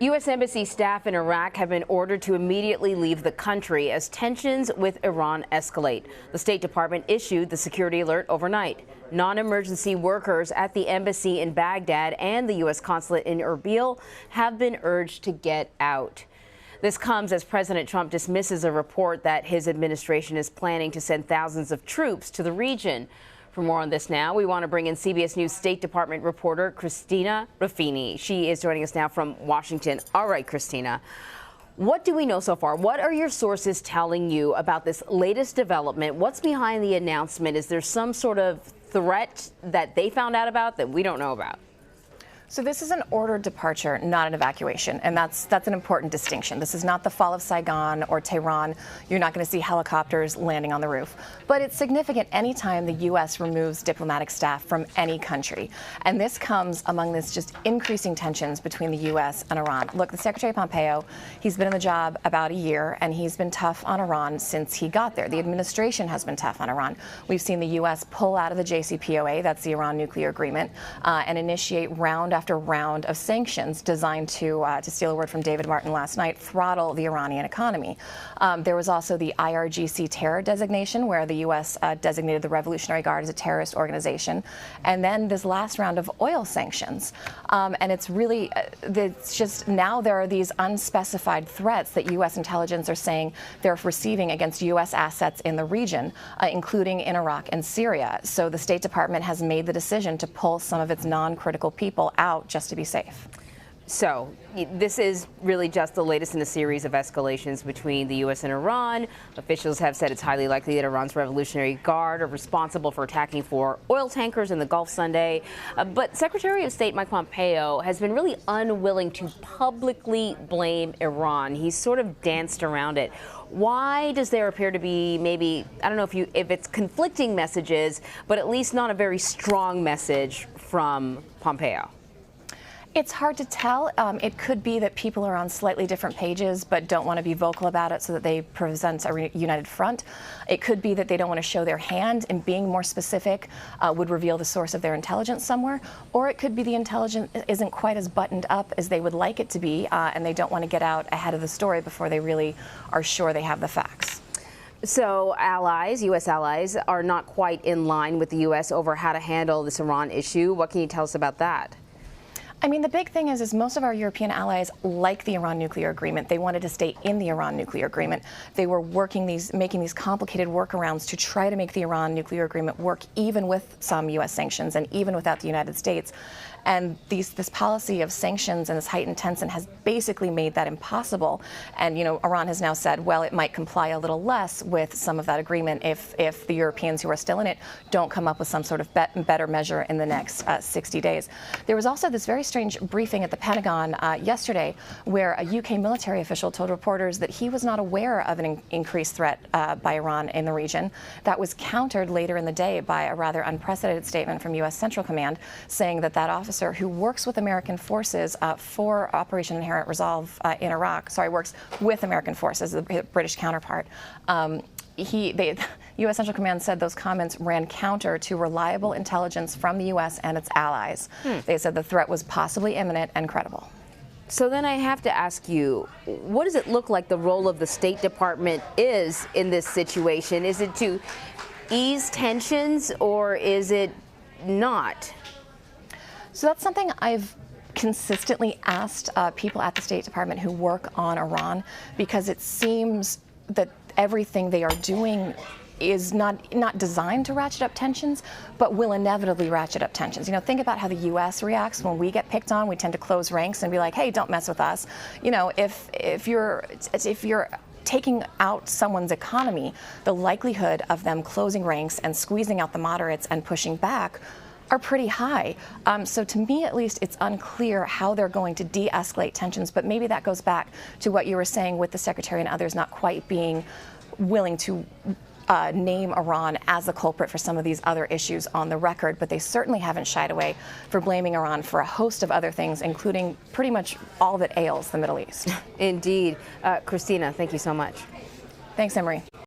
U.S. Embassy staff in Iraq have been ordered to immediately leave the country as tensions with Iran escalate. The State Department issued the security alert overnight. Non-emergency workers at the embassy in Baghdad and the U.S. consulate in Erbil have been urged to get out. This comes as President Trump dismisses a report that his administration is planning to send thousands of troops to the region. For more on this now, we want to bring in CBS News State Department reporter Christina Ruffini. She is joining us now from Washington. All right, Christina, what do we know so far? What are your sources telling you about this latest development? What's behind the announcement? Is there some sort of threat that they found out about that we don't know about? So this is an ordered departure, not an evacuation, and that's an important distinction. This is not the fall of Saigon or Tehran. You're not going to see helicopters landing on the roof. But it's significant anytime the U.S. removes diplomatic staff from any country. And this comes among this just increasing tensions between the U.S. and Iran. Look, the Secretary Pompeo, he's been in the job about a year, and he's been tough on Iran since he got there. The administration has been tough on Iran. We've seen the U.S. pull out of the JCPOA, that's the Iran nuclear agreement, and initiate round after round of sanctions designed to steal a word from David Martin last night, throttle the Iranian economy. There was also the IRGC terror designation, where the U.S. Designated the Revolutionary Guard as a terrorist organization, and then this last round of oil sanctions. And it's really, it's just now there are these unspecified threats that U.S. intelligence are saying they're receiving against U.S. assets in the region, including in Iraq and Syria. So the State Department has made the decision to pull some of its non-critical people out just to be safe. So this is really just the latest in a series of escalations between the U.S. and Iran. Officials have said it's highly likely that Iran's Revolutionary Guard are responsible for attacking 4 oil tankers in the Gulf Sunday. But Secretary of State Mike Pompeo has been really unwilling to publicly blame Iran. He's sort of danced around it. Why does there appear to be maybe, I don't know if it's conflicting messages, but at least not a very strong message from Pompeo? It's hard to tell. It could be that people are on slightly different pages but don't want to be vocal about it so that they present a united front. It could be that they don't want to show their hand, and being more specific would reveal the source of their intelligence somewhere. Or it could be the intelligence isn't quite as buttoned up as they would like it to be, and they don't want to get out ahead of the story before they really are sure they have the facts. So allies, U.S. allies, are not quite in line with the U.S. over how to handle this Iran issue. What can you tell us about that? I mean, the big thing is most of our European allies like the Iran nuclear agreement. They wanted to stay in the Iran nuclear agreement. They were making these complicated workarounds to try to make the Iran nuclear agreement work even with some U.S. sanctions and even without the United States. And this policy of sanctions and this heightened tension has basically made that impossible. And, you know, Iran has now said, well, it might comply a little less with some of that agreement if the Europeans who are still in it don't come up with some sort of better measure in the next 60 days. There was also this very strange briefing at the Pentagon yesterday where a UK military official told reporters that he was not aware of an increased threat by Iran in the region. That was countered later in the day by a rather unprecedented statement from U.S. Central Command saying that officer who works with American forces for Operation Inherent Resolve in Iraq, works with American forces, the British counterpart. U.S. Central Command said those comments ran counter to reliable intelligence from the U.S. and its allies. They said the threat was possibly imminent and credible. So then I have to ask you, what does it look like the role of the State Department is in this situation? Is it to ease tensions or is it not? So that's something I've consistently asked people at the State Department who work on Iran, because it seems that everything they are doing is not designed to ratchet up tensions, but will inevitably ratchet up tensions. You know, think about how the U.S. reacts when we get picked on. We tend to close ranks and be like, hey, don't mess with us. You know, if you're taking out someone's economy, the likelihood of them closing ranks and squeezing out the moderates and pushing back are pretty high. So to me, at least, it's unclear how they're going to de-escalate tensions, but maybe that goes back to what you were saying with the Secretary and others not quite being willing to name Iran as the culprit for some of these other issues on the record, but they certainly haven't shied away for blaming Iran for a host of other things, including pretty much all that ails the Middle East. Indeed. Christina, thank you so much. Thanks, Emery.